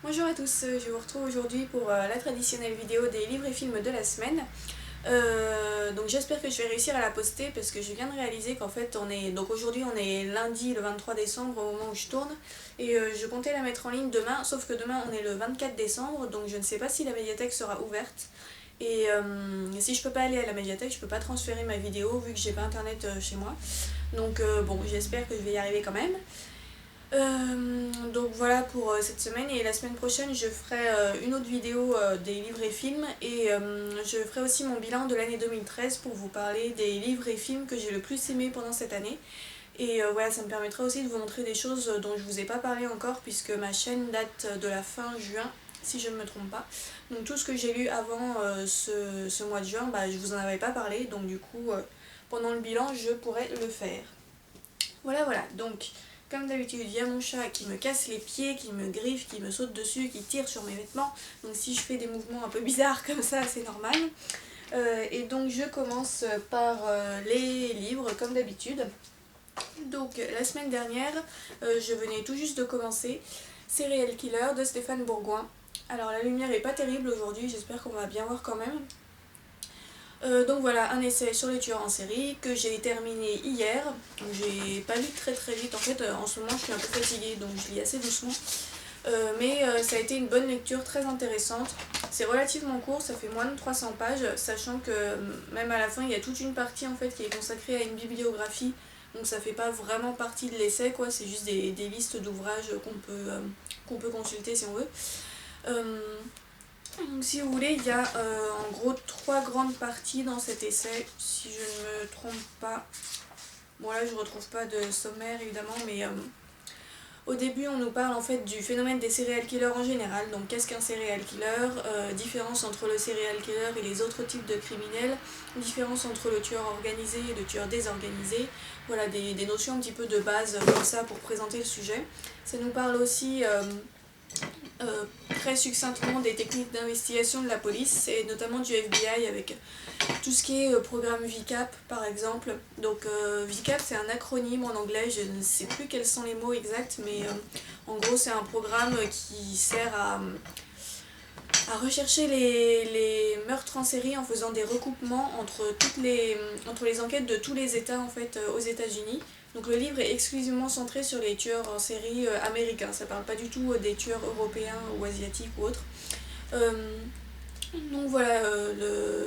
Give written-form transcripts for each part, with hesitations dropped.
Bonjour à tous, je vous retrouve aujourd'hui pour la traditionnelle vidéo des livres et films de la semaine. Donc j'espère que je vais réussir à la poster parce que je viens de réaliser qu'en fait donc aujourd'hui on est lundi le 23 décembre au moment où je tourne et je comptais la mettre en ligne demain, sauf que demain on est le 24 décembre donc je ne sais pas si la médiathèque sera ouverte et si je peux pas aller à la médiathèque je peux pas transférer ma vidéo vu que j'ai pas internet chez moi. Donc bon, j'espère que je vais y arriver quand même. Donc voilà pour cette semaine et la semaine prochaine je ferai une autre vidéo des livres et films et je ferai aussi mon bilan de l'année 2013 pour vous parler des livres et films que j'ai le plus aimé pendant cette année et voilà, ça me permettra aussi de vous montrer des choses dont je vous ai pas parlé encore puisque ma chaîne date de la fin juin si je ne me trompe pas. Donc tout ce que j'ai lu avant ce mois de juin, je vous en avais pas parlé donc du coup pendant le bilan je pourrais le faire. Voilà, donc comme d'habitude, il y a mon chat qui me casse les pieds, qui me griffe, qui me saute dessus, qui tire sur mes vêtements. Donc si je fais des mouvements un peu bizarres comme ça, c'est normal. Et donc je commence par les livres comme d'habitude. Donc la semaine dernière, je venais tout juste de commencer Serial Killer de Stéphane Bourgoin. Alors la lumière est pas terrible aujourd'hui, j'espère qu'on va bien voir quand même. Donc voilà, un essai sur les tueurs en série que j'ai terminé hier. J'ai pas lu très très vite, en fait en ce moment je suis un peu fatiguée donc je lis assez doucement. Mais ça a été une bonne lecture très intéressante. C'est relativement court, ça fait moins de 300 pages, sachant que même à la fin il y a toute une partie en fait qui est consacrée à une bibliographie. Donc ça fait pas vraiment partie de l'essai quoi, c'est juste des listes d'ouvrages qu'on peut consulter si on veut. Donc si vous voulez, il y a en gros trois grandes parties dans cet essai, si je ne me trompe pas. Bon là je retrouve pas de sommaire évidemment, mais au début on nous parle en fait du phénomène des serial killers en général. Donc qu'est-ce qu'un serial killer, différence entre le serial killer et les autres types de criminels, différence entre le tueur organisé et le tueur désorganisé. Voilà des notions un petit peu de base comme ça pour présenter le sujet. Ça nous parle aussi très succinctement des techniques d'investigation de la police et notamment du FBI avec tout ce qui est programme VCAP par exemple. Donc VCAP c'est un acronyme en anglais, je ne sais plus quels sont les mots exacts mais en gros c'est un programme qui sert à rechercher les meurtres en série en faisant des recoupements entre les enquêtes de tous les États en fait aux États-Unis. Donc le livre est exclusivement centré sur les tueurs en série américains, ça parle pas du tout des tueurs européens ou asiatiques ou autres. Euh, donc voilà,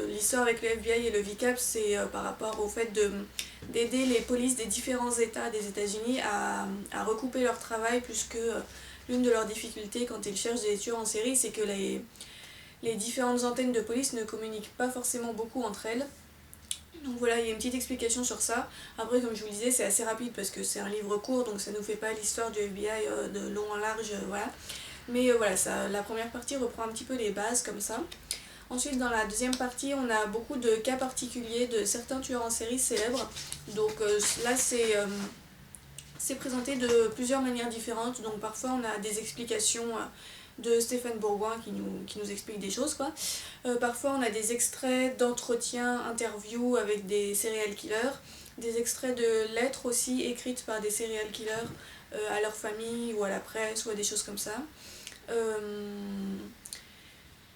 l'histoire avec le FBI et le VCAP, c'est par rapport au fait d'aider les polices des différents États des États-Unis à recouper leur travail, puisque l'une de leurs difficultés quand ils cherchent des tueurs en série, c'est que les différentes antennes de police ne communiquent pas forcément beaucoup entre elles. Donc voilà, il y a une petite explication sur ça. Après, comme je vous le disais, c'est assez rapide parce que c'est un livre court, donc ça ne nous fait pas l'histoire du FBI de long en large, voilà. Mais voilà, la première partie reprend un petit peu les bases comme ça. Ensuite, dans la deuxième partie, on a beaucoup de cas particuliers de certains tueurs en série célèbres. Donc là, c'est présenté de plusieurs manières différentes. Donc parfois, on a des explications de Stéphane Bourgoin qui nous explique des choses, quoi. Parfois, on a des extraits d'entretiens, interviews avec des serial killers, des extraits de lettres aussi écrites par des serial killers à leur famille ou à la presse ou à des choses comme ça.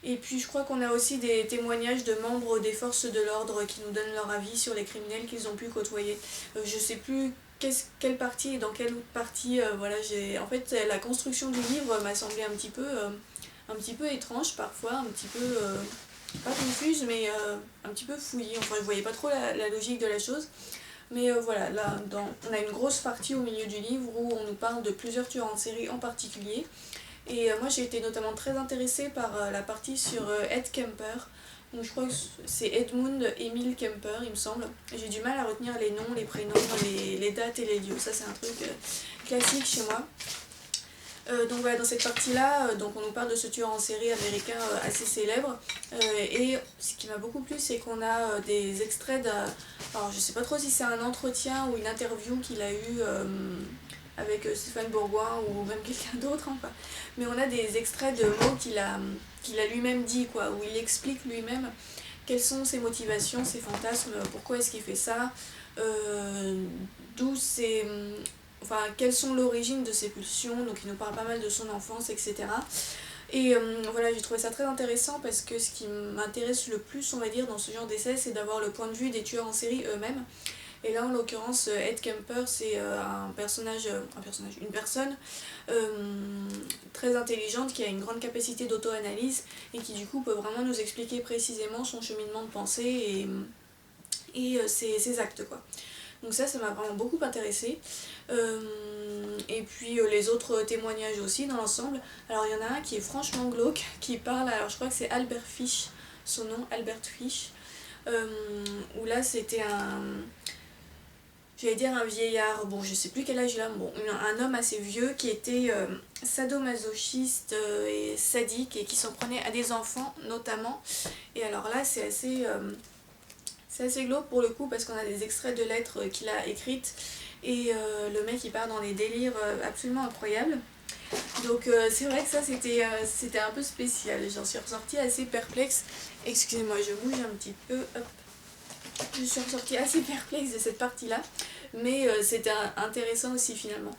Et puis je crois qu'on a aussi des témoignages de membres des forces de l'ordre qui nous donnent leur avis sur les criminels qu'ils ont pu côtoyer. Je sais plus quelle partie et dans quelle autre partie, voilà, en fait la construction du livre m'a semblé un petit peu étrange parfois, un petit peu pas confuse mais un petit peu fouillie. Enfin je voyais pas trop la logique de la chose. Mais voilà, là on a une grosse partie au milieu du livre où on nous parle de plusieurs tueurs en série en particulier. Et moi j'ai été notamment très intéressée par la partie sur Ed Kemper. Donc je crois que c'est Edmund Emil Kemper, il me semble. J'ai du mal à retenir les noms, les prénoms, les dates et les lieux. Ça c'est un truc classique chez moi. Donc voilà, dans cette partie-là, donc on nous parle de ce tueur en série américain assez célèbre. Et ce qui m'a beaucoup plu, c'est qu'on a des extraits d'un... Alors je sais pas trop si c'est un entretien ou une interview qu'il a eu avec Stéphane Bourgoin ou même quelqu'un d'autre, hein, mais on a des extraits de mots qu'il a lui-même dit, quoi, où il explique lui-même quelles sont ses motivations, ses fantasmes, pourquoi est-ce qu'il fait ça, d'où enfin quelles sont l'origine de ses pulsions, donc il nous parle pas mal de son enfance, etc. Et voilà, j'ai trouvé ça très intéressant parce que ce qui m'intéresse le plus, on va dire, dans ce genre d'essai, c'est d'avoir le point de vue des tueurs en série eux-mêmes. Et là, en l'occurrence, Ed Kemper, c'est une personne très intelligente qui a une grande capacité d'auto-analyse et qui du coup peut vraiment nous expliquer précisément son cheminement de pensée et ses actes, quoi. Donc ça m'a vraiment beaucoup intéressée. Et puis les autres témoignages aussi dans l'ensemble. Alors il y en a un qui est franchement glauque, qui parle, alors je crois que c'est Albert Fish, son nom, Albert Fish, où là c'était j'allais dire un vieillard, bon je sais plus quel âge il a, bon, un homme assez vieux qui était sadomasochiste et sadique et qui s'en prenait à des enfants notamment. Et alors là c'est assez glauque pour le coup parce qu'on a des extraits de lettres qu'il a écrites et le mec il part dans des délires absolument incroyables. Donc c'est vrai que ça c'était un peu spécial, j'en suis ressortie assez perplexe. Excusez-moi, je bouge un petit peu, hop. Je suis ressortie assez perplexe de cette partie-là, mais c'était intéressant aussi finalement.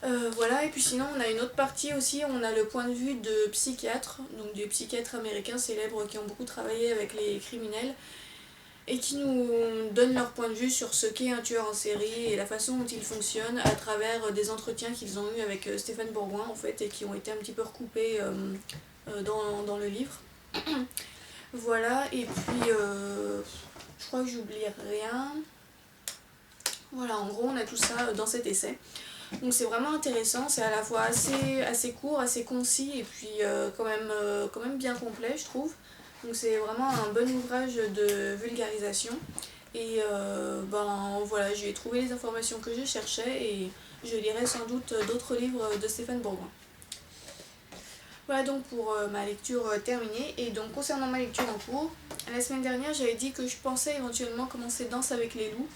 Voilà, et puis sinon on a une autre partie aussi, on a le point de vue de psychiatres, donc des psychiatres américains célèbres qui ont beaucoup travaillé avec les criminels et qui nous donnent leur point de vue sur ce qu'est un tueur en série et la façon dont il fonctionne à travers des entretiens qu'ils ont eus avec Stéphane Bourgoin en fait et qui ont été un petit peu recoupés dans le livre. Voilà, et puis je crois que j'oublie rien. Voilà, en gros on a tout ça dans cet essai. Donc c'est vraiment intéressant, c'est à la fois assez court, assez concis et puis quand même bien complet je trouve. Donc c'est vraiment un bon ouvrage de vulgarisation et voilà, j'ai trouvé les informations que je cherchais et je lirai sans doute d'autres livres de Stéphane Bourgoin. Voilà donc pour ma lecture terminée. Et donc concernant ma lecture en cours, la semaine dernière j'avais dit que je pensais éventuellement commencer Danse avec les loups.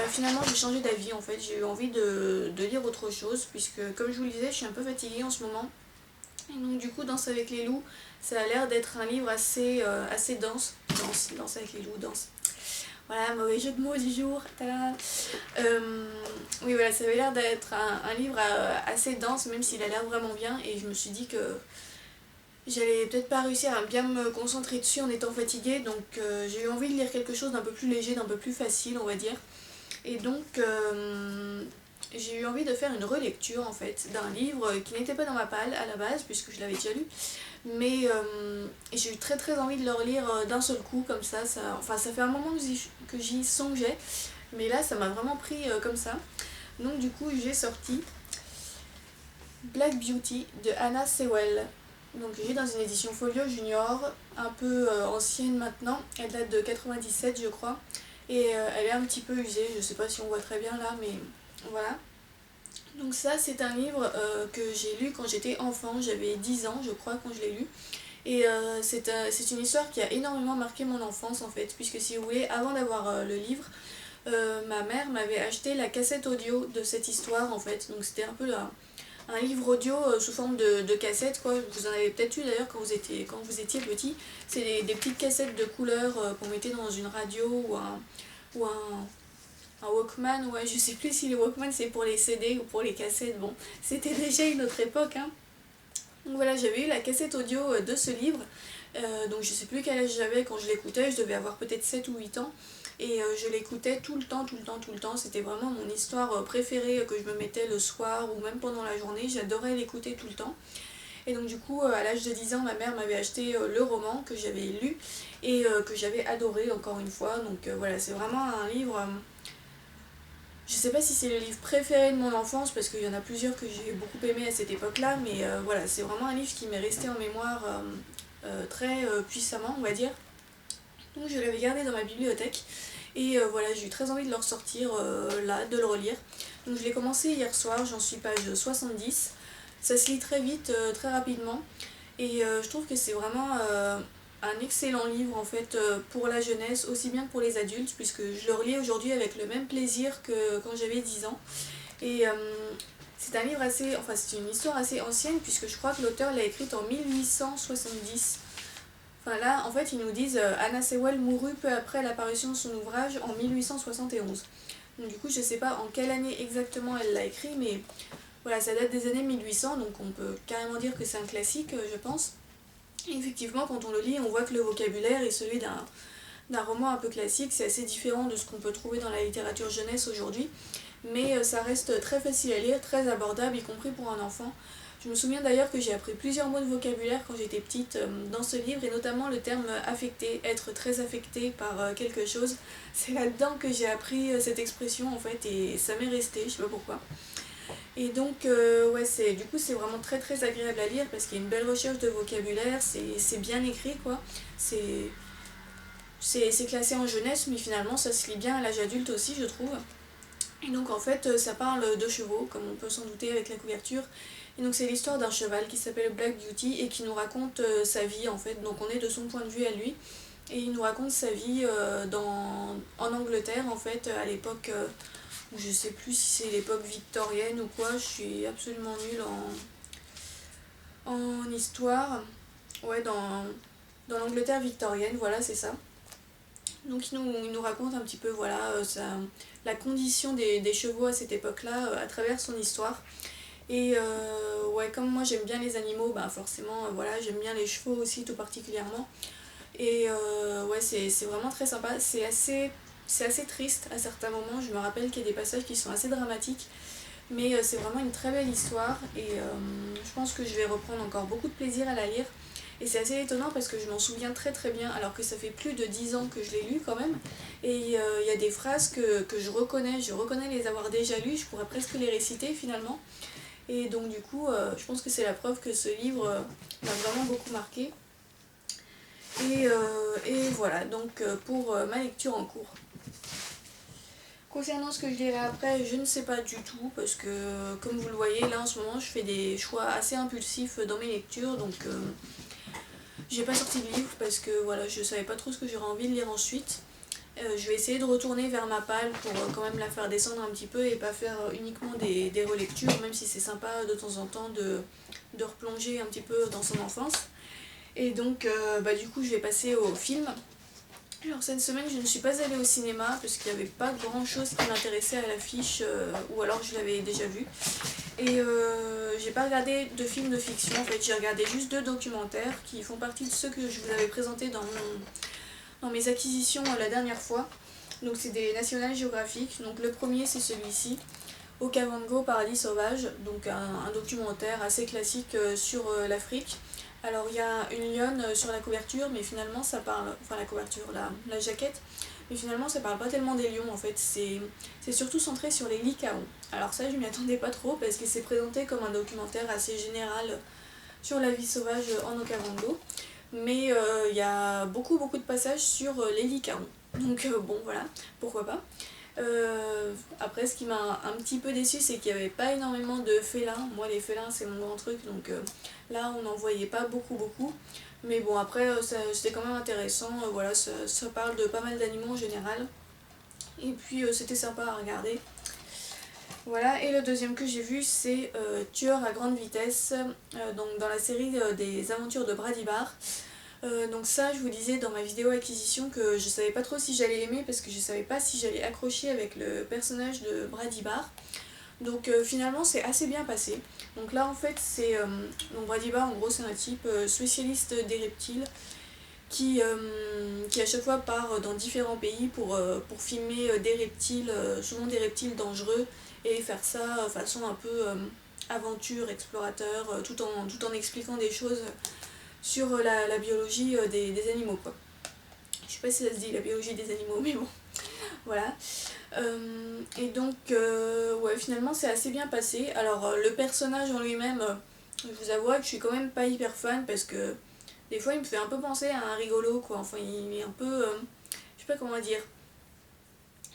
Finalement j'ai changé d'avis en fait, j'ai eu envie de lire autre chose puisque comme je vous le disais je suis un peu fatiguée en ce moment. Et donc du coup Danse avec les loups, ça a l'air d'être un livre assez dense. Danse avec les loups, danse. Voilà, mauvais jeu de mots du jour. Oui voilà, ça avait l'air d'être un livre assez dense même s'il a l'air vraiment bien et je me suis dit que j'allais peut-être pas réussir à bien me concentrer dessus en étant fatiguée, donc j'ai eu envie de lire quelque chose d'un peu plus léger, d'un peu plus facile on va dire. Et donc j'ai eu envie de faire une relecture en fait d'un livre qui n'était pas dans ma palle à la base puisque je l'avais déjà lu, mais j'ai eu très très envie de le relire d'un seul coup comme ça fait un moment que j'y songeais, mais là ça m'a vraiment pris comme ça. Donc du coup j'ai sorti Black Beauty de Anna Sewell. Donc j'ai dans une édition Folio Junior, un peu ancienne maintenant, elle date de 97 je crois, et elle est un petit peu usée, je sais pas si on voit très bien là, mais voilà. Donc ça c'est un livre que j'ai lu quand j'étais enfant, j'avais 10 ans je crois quand je l'ai lu, et c'est une histoire qui a énormément marqué mon enfance en fait, puisque si vous voulez, avant d'avoir le livre, ma mère m'avait acheté la cassette audio de cette histoire en fait, donc c'était un peu un livre audio sous forme de cassette quoi. Vous en avez peut-être eu d'ailleurs quand vous étiez petit. C'est des petites cassettes de couleur qu'on mettait dans une radio ou un Walkman, ouais, je sais plus si les Walkman c'est pour les CD ou pour les cassettes, bon, c'était déjà une autre époque hein. Donc voilà, j'avais eu la cassette audio de ce livre, donc je sais plus quel âge j'avais quand je l'écoutais, je devais avoir peut-être 7 ou 8 ans. Et je l'écoutais tout le temps, c'était vraiment mon histoire préférée que je me mettais le soir ou même pendant la journée, j'adorais l'écouter tout le temps. Et donc du coup, à l'âge de 10 ans, ma mère m'avait acheté le roman que j'avais lu et que j'avais adoré encore une fois. Donc voilà, c'est vraiment un livre, je sais pas si c'est le livre préféré de mon enfance parce qu'il y en a plusieurs que j'ai beaucoup aimé à cette époque-là, mais voilà, c'est vraiment un livre qui m'est resté en mémoire très puissamment, on va dire. Donc je l'avais gardé dans ma bibliothèque et voilà, j'ai eu très envie de le ressortir là, de le relire. Donc je l'ai commencé hier soir, j'en suis page 70. Ça se lit très vite, très rapidement et je trouve que c'est vraiment un excellent livre en fait pour la jeunesse aussi bien que pour les adultes, puisque je le relis aujourd'hui avec le même plaisir que quand j'avais 10 ans. Et c'est un livre c'est une histoire assez ancienne puisque je crois que l'auteur l'a écrite en 1870. Enfin là, en fait, ils nous disent Anna Sewell mourut peu après l'apparition de son ouvrage en 1871. Donc, du coup je sais pas en quelle année exactement elle l'a écrit, mais voilà, ça date des années 1800, donc on peut carrément dire que c'est un classique, je pense. Et effectivement, quand on le lit, on voit que le vocabulaire est celui d'un roman un peu classique. C'est assez différent de ce qu'on peut trouver dans la littérature jeunesse aujourd'hui, mais ça reste très facile à lire, très abordable, y compris pour un enfant. Je me souviens d'ailleurs que j'ai appris plusieurs mots de vocabulaire quand j'étais petite dans ce livre, et notamment le terme affecté, être très affecté par quelque chose. C'est là-dedans que j'ai appris cette expression en fait, et ça m'est resté, je sais pas pourquoi. Et donc, ouais, du coup, c'est vraiment très très agréable à lire parce qu'il y a une belle recherche de vocabulaire, c'est bien écrit quoi. C'est c'est classé en jeunesse, mais finalement ça se lit bien à l'âge adulte aussi, je trouve. Et donc en fait, ça parle de chevaux, comme on peut s'en douter avec la couverture. Et donc c'est l'histoire d'un cheval qui s'appelle Black Beauty et qui nous raconte sa vie en fait. Donc on est de son point de vue à lui. Et il nous raconte sa vie en Angleterre en fait, à l'époque, je sais plus si c'est l'époque victorienne ou quoi, je suis absolument nulle en histoire. Ouais, dans l'Angleterre victorienne, voilà, c'est ça. Donc il nous raconte un petit peu voilà, la condition des chevaux à cette époque-là à travers son histoire. Et ouais, comme moi j'aime bien les animaux, bah forcément voilà, j'aime bien les chevaux aussi tout particulièrement. Et ouais, c'est vraiment très sympa. C'est assez triste à certains moments. Je me rappelle qu'il y a des passages qui sont assez dramatiques. Mais c'est vraiment une très belle histoire. Et je pense que je vais reprendre encore beaucoup de plaisir à la lire. Et c'est assez étonnant parce que je m'en souviens très très bien, alors que ça fait plus de 10 ans que je l'ai lu quand même. Et il y a des phrases que je reconnais les avoir déjà lues, je pourrais presque les réciter finalement. Et donc du coup, je pense que c'est la preuve que ce livre m'a vraiment beaucoup marqué. Et voilà, donc pour ma lecture en cours. Concernant ce que je lirai après, je ne sais pas du tout, parce que comme vous le voyez, là en ce moment, je fais des choix assez impulsifs dans mes lectures, donc j'ai pas sorti de livre parce que voilà, je savais pas trop ce que j'aurais envie de lire ensuite. Je vais essayer de retourner vers ma palle pour quand même la faire descendre un petit peu et pas faire uniquement des relectures, même si c'est sympa de temps en temps de replonger un petit peu dans son enfance. Et donc bah, du coup je vais passer au film. Alors cette semaine je ne suis pas allée au cinéma parce qu'il n'y avait pas grand chose qui m'intéressait à l'affiche ou alors je l'avais déjà vu. Et j'ai pas regardé de films de fiction, en fait j'ai regardé juste 2 documentaires qui font partie de ceux que je vous avais présentés dans mes acquisitions la dernière fois. Donc c'est des National Geographic. Donc le premier c'est celui-ci, Okavango, Paradis sauvage, donc un documentaire assez classique sur l'Afrique. Alors il y a une lionne sur la couverture, mais finalement ça parle, enfin la couverture, la jaquette, mais finalement ça parle pas tellement des lions en fait, c'est surtout centré sur les lycaons. Alors ça je m'y attendais pas trop parce que c'est présenté comme un documentaire assez général sur la vie sauvage en Okavango, mais il y a beaucoup de passages sur les lycaons. Donc bon voilà, pourquoi pas. Après ce qui m'a un petit peu déçu c'est qu'il n'y avait pas énormément de félins. Moi les félins c'est mon grand truc, donc là on n'en voyait pas beaucoup. Mais bon après c'était quand même intéressant, voilà, ça parle de pas mal d'animaux en général. Et puis c'était sympa à regarder. Voilà, et le deuxième que j'ai vu c'est Tueur à grande vitesse, donc dans la série des aventures de Bradibar. Donc ça je vous disais dans ma vidéo acquisition que je savais pas trop si j'allais l'aimer parce que je savais pas si j'allais accrocher avec le personnage de Bradibar. Donc finalement c'est assez bien passé. Donc là en fait c'est donc Bradibar en gros c'est un type spécialiste des reptiles qui à chaque fois part dans différents pays pour filmer des reptiles, souvent des reptiles dangereux, et faire ça façon un peu aventure, explorateur, tout en expliquant des choses sur la biologie des animaux quoi. Je sais pas si ça se dit la biologie des animaux, mais bon, voilà. Et donc, ouais, finalement c'est assez bien passé. Alors le personnage en lui-même, je vous avoue que je suis quand même pas hyper fan parce que des fois il me fait un peu penser à un rigolo quoi. Enfin il est un peu, je sais pas comment dire,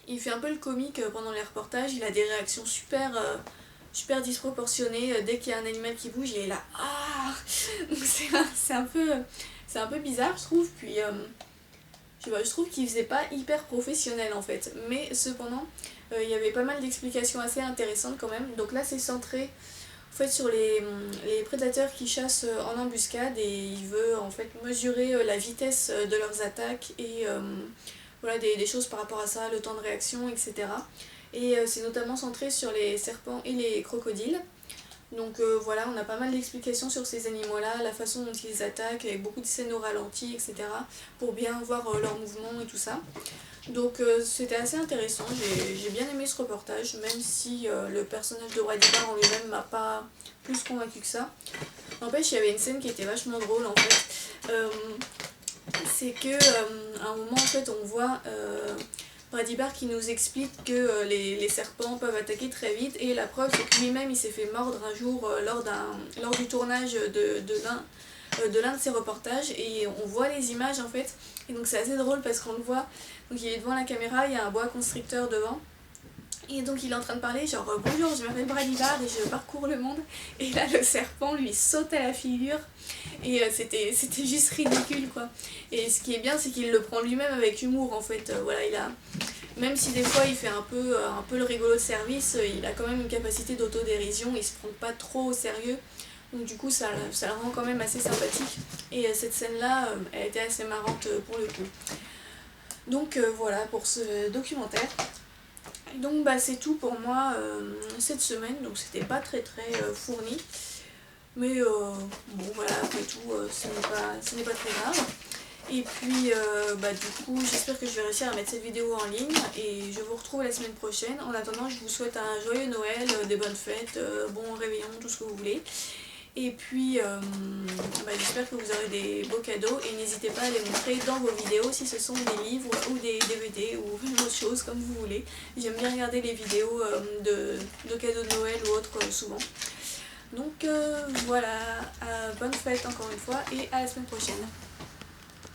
il fait un peu le comique pendant les reportages, il a des réactions super disproportionnées. Dès qu'il y a un animal qui bouge, il est là, ah. Donc c'est un peu bizarre je trouve. Puis je sais pas, je trouve qu'il faisait pas hyper professionnel en fait, mais cependant il y avait pas mal d'explications assez intéressantes quand même. Donc là c'est centré en fait sur les prédateurs qui chassent en embuscade, et il veut en fait mesurer la vitesse de leurs attaques et voilà des choses par rapport à ça, le temps de réaction, etc. et c'est notamment centré sur les serpents et les crocodiles. Donc voilà, on a pas mal d'explications sur ces animaux-là, la façon dont ils attaquent, avec beaucoup de scènes au ralenti, etc. pour bien voir leurs mouvements et tout ça. Donc c'était assez intéressant, j'ai bien aimé ce reportage, même si le personnage de Brady Barr en lui-même m'a pas plus convaincu que ça. N'empêche, il y avait une scène qui était vachement drôle en fait. C'est que à un moment en fait on voit Brady Barr qui nous explique que les serpents peuvent attaquer très vite, et la preuve c'est que lui-même il s'est fait mordre un jour lors du tournage de l'un de ses reportages, et on voit les images en fait, et donc c'est assez drôle parce qu'on le voit, donc il est devant la caméra, il y a un boa constricteur devant, et donc il est en train de parler genre bonjour, je m'appelle Brady Barr et je parcours le monde, et là le serpent lui saute à la figure, et c'était juste ridicule quoi. Et ce qui est bien c'est qu'il le prend lui-même avec humour en fait, voilà, même si des fois il fait un peu le rigolo de service, il a quand même une capacité d'autodérision, il se prend pas trop au sérieux. Donc du coup ça le rend quand même assez sympathique, et cette scène là elle était assez marrante pour le coup. Donc voilà pour ce documentaire. Donc bah c'est tout pour moi cette semaine, donc c'était pas très fourni, mais bon voilà, après tout ce n'est pas très grave. Et puis bah du coup j'espère que je vais réussir à mettre cette vidéo en ligne, et je vous retrouve la semaine prochaine. En attendant, je vous souhaite un joyeux Noël, des bonnes fêtes, bon réveillon, tout ce que vous voulez. Et puis bah, j'espère que vous aurez des beaux cadeaux, et n'hésitez pas à les montrer dans vos vidéos si ce sont des livres ou des DVD ou autre chose comme vous voulez. J'aime bien regarder les vidéos de cadeaux de Noël ou autres souvent. Donc voilà, bonne fête encore une fois, et à la semaine prochaine.